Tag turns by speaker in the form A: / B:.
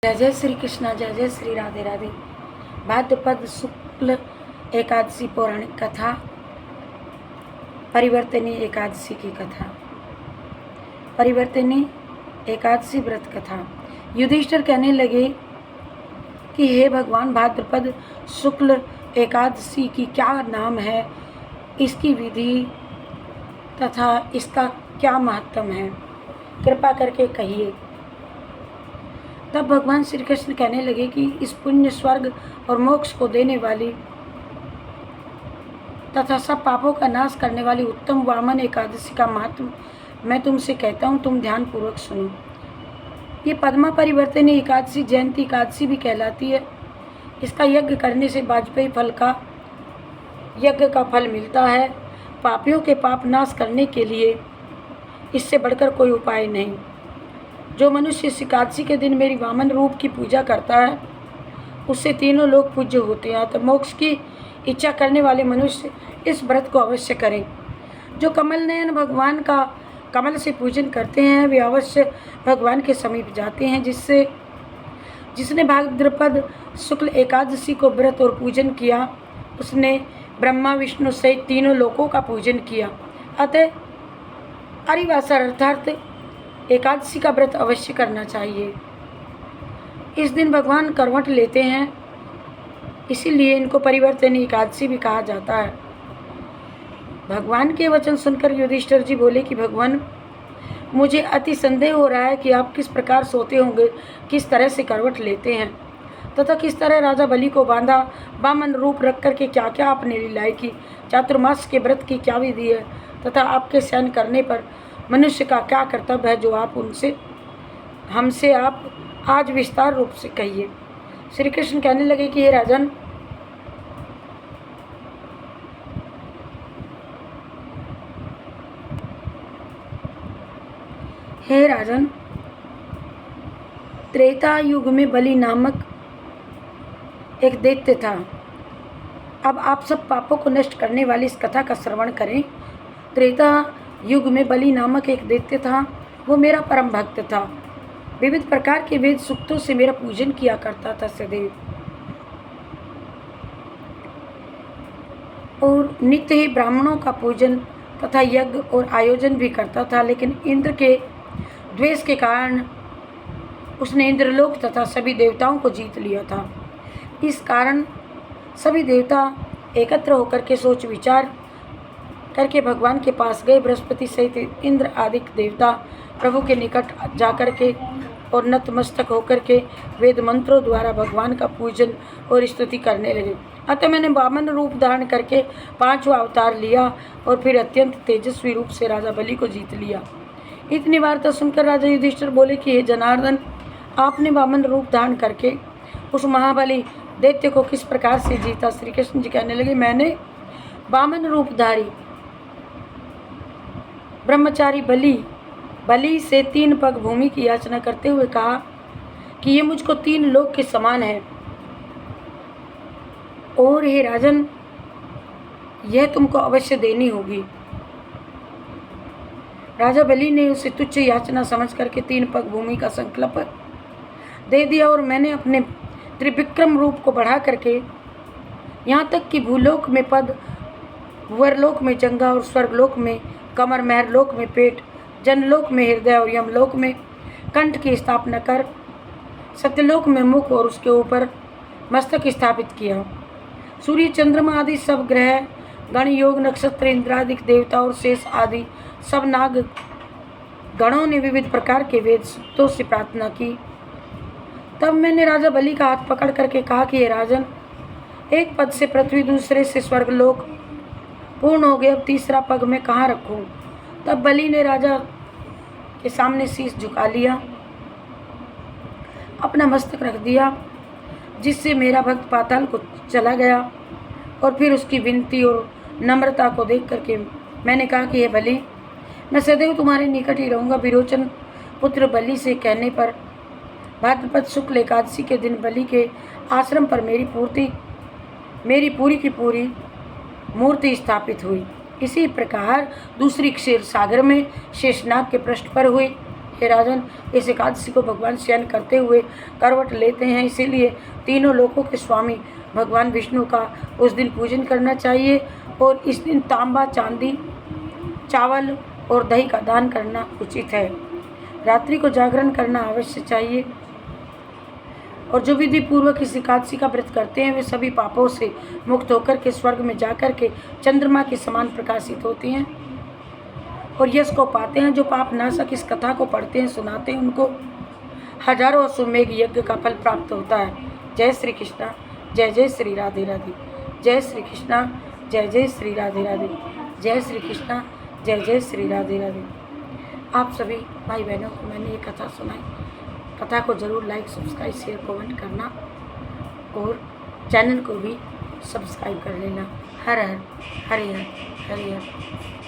A: जय जय श्री कृष्णा, जय जय श्री राधे राधे। भाद्रपद शुक्ल एकादशी पौराणिक कथा, परिवर्तनी एकादशी की कथा। परिवर्तनी एकादशी व्रत कथा। युधिष्ठिर कहने लगे कि हे भगवान, भाद्रपद शुक्ल एकादशी की क्या नाम है, इसकी विधि तथा इसका क्या महत्व है, कृपा करके कहिए। तब भगवान श्री कृष्ण कहने लगे कि इस पुण्य, स्वर्ग और मोक्ष को देने वाली तथा सब पापों का नाश करने वाली उत्तम वामन एकादशी का महत्व मैं तुमसे कहता हूँ, तुम ध्यान पूर्वक सुनो। ये पद्मा परिवर्तनी एकादशी जयंती एकादशी भी कहलाती है। इसका यज्ञ करने से वाजपेयी फल का यज्ञ का फल मिलता है। पापियों के पाप नाश करने के लिए इससे बढ़कर कोई उपाय नहीं। जो मनुष्य इस एकादशी के दिन मेरी वामन रूप की पूजा करता है, उससे तीनों लोग पूज्य होते हैं। तो मोक्ष की इच्छा करने वाले मनुष्य इस व्रत को अवश्य करें। जो कमल नयन भगवान का कमल से पूजन करते हैं, वे अवश्य भगवान के समीप जाते हैं। जिसने भाद्रपद शुक्ल एकादशी को व्रत और पूजन किया, उसने ब्रह्मा विष्णु सहित तीनों लोकों का पूजन किया। अतः हरिवासर अर्थात एकादशी का व्रत अवश्य करना चाहिए। इस दिन भगवान करवट लेते हैं, इसीलिए इनको परिवर्तनी एकादशी भी कहा जाता है। भगवान के वचन सुनकर युधिष्ठिर जी बोले कि भगवान, मुझे अति संदेह हो रहा है कि आप किस प्रकार सोते होंगे, किस तरह से करवट लेते हैं तथा किस तरह राजा बलि को बांधा, वामन रूप रख करके क्या क्या आपने लीलाएं की, चातुर्मास के व्रत की क्या विधि है तथा आपके शयन करने पर मनुष्य का क्या कर्तव्य है, जो आप हमसे आप आज विस्तार रूप से कहिए। श्री कृष्ण कहने लगे कि हे राजन, त्रेता युग में बलि नामक एक दैत्य था। अब आप सब पापों को नष्ट करने वाली इस कथा का श्रवण करें। त्रेता युग में बलि नामक एक दैत्य था। वो मेरा परम भक्त था। विविध प्रकार के वेद सूक्तों से मेरा पूजन किया करता था सदैव, और नित्य ही ब्राह्मणों का पूजन तथा यज्ञ और आयोजन भी करता था। लेकिन इंद्र के द्वेष के कारण उसने इंद्रलोक तथा सभी देवताओं को जीत लिया था। इस कारण सभी देवता एकत्र होकर के सोच विचार करके भगवान के पास गए। बृहस्पति सहित इंद्र आदि देवता प्रभु के निकट जाकर के और नतमस्तक होकर के वेद मंत्रों द्वारा भगवान का पूजन और स्तुति करने लगे। अतः मैंने वामन रूप धारण करके 5वां अवतार लिया और फिर अत्यंत तेजस्वी रूप से राजा बलि को जीत लिया। इतनी वार्ता सुनकर राजा युधिष्ठिर बोले कि हे जनार्दन, आपने वामन रूप धारण करके उस महाबली दैत्य को किस प्रकार से जीता। श्री कृष्ण जी कहने लगे, मैंने वामन रूपधारी ब्रह्मचारी बलि से 3 पग भूमि की याचना करते हुए कहा कि ये मुझको 3 लोक के समान है, और हे राजन, यह तुमको अवश्य देनी होगी। राजा बलि ने उसे तुच्छ याचना समझ करके 3 पग भूमि का संकल्प दे दिया, और मैंने अपने त्रिविक्रम रूप को बढ़ा करके यहाँ तक कि भूलोक में पद, वरलोक में जंघा और स्वर्गलोक में कमर, महरलोक में पेट, जनलोक में हृदय और यमलोक में कंठ की स्थापना कर सत्यलोक में मुख और उसके ऊपर मस्तक स्थापित किया। सूर्य, चंद्रमा आदि सब ग्रह, गण, योग, नक्षत्र, इंद्रादिक देवता और शेष आदि सब नाग गणों ने विविध प्रकार के वेद सूक्तों से प्रार्थना की। तब मैंने राजा बलि का हाथ पकड़ करके कहा कि हे राजन, एक पद से पृथ्वी, दूसरे से स्वर्गलोक पूर्ण हो गए, अब तीसरा पग मैं कहाँ रखूं। तब बलि ने राजा के सामने शीश झुका लिया, अपना मस्तक रख दिया, जिससे मेरा भक्त पाताल को चला गया। और फिर उसकी विनती और नम्रता को देख करके मैंने कहा कि हे बलि, मैं सदैव तुम्हारे निकट ही रहूँगा। विरोचन पुत्र बलि से कहने पर भाद्रपद शुक्ल एकादशी के दिन बलि के आश्रम पर मेरी पूरी की पूरी मूर्ति स्थापित हुई। इसी प्रकार दूसरी क्षीर सागर में शेषनाग के पृष्ठ पर हुई। हे राजन, इस एकादशी को भगवान शयन करते हुए करवट लेते हैं, इसीलिए तीनों लोकों के स्वामी भगवान विष्णु का उस दिन पूजन करना चाहिए और इस दिन तांबा, चांदी, चावल और दही का दान करना उचित है। रात्रि को जागरण करना अवश्य चाहिए और जो विधि पूर्वक इस एकादशी का व्रत करते हैं वे सभी पापों से मुक्त होकर के स्वर्ग में जाकर के चंद्रमा के समान प्रकाशित होते हैं और यश को पाते हैं। जो पाप नाशक इस कथा को पढ़ते हैं, सुनाते हैं, उनको हजारों अश्वमेघ यज्ञ का फल प्राप्त होता है। जय श्री कृष्णा, जय जय श्री राधे राधे। जय श्री कृष्णा, जय जय श्री राधे राधे। जय श्री कृष्णा, जय जय श्री राधे राधे। आप सभी भाई बहनों को मैंने ये कथा सुनाई। कथा को ज़रूर लाइक, सब्सक्राइब, शेयर, कमेंट करना और चैनल को भी सब्सक्राइब कर लेना। हर हर हरे हर हरे हर।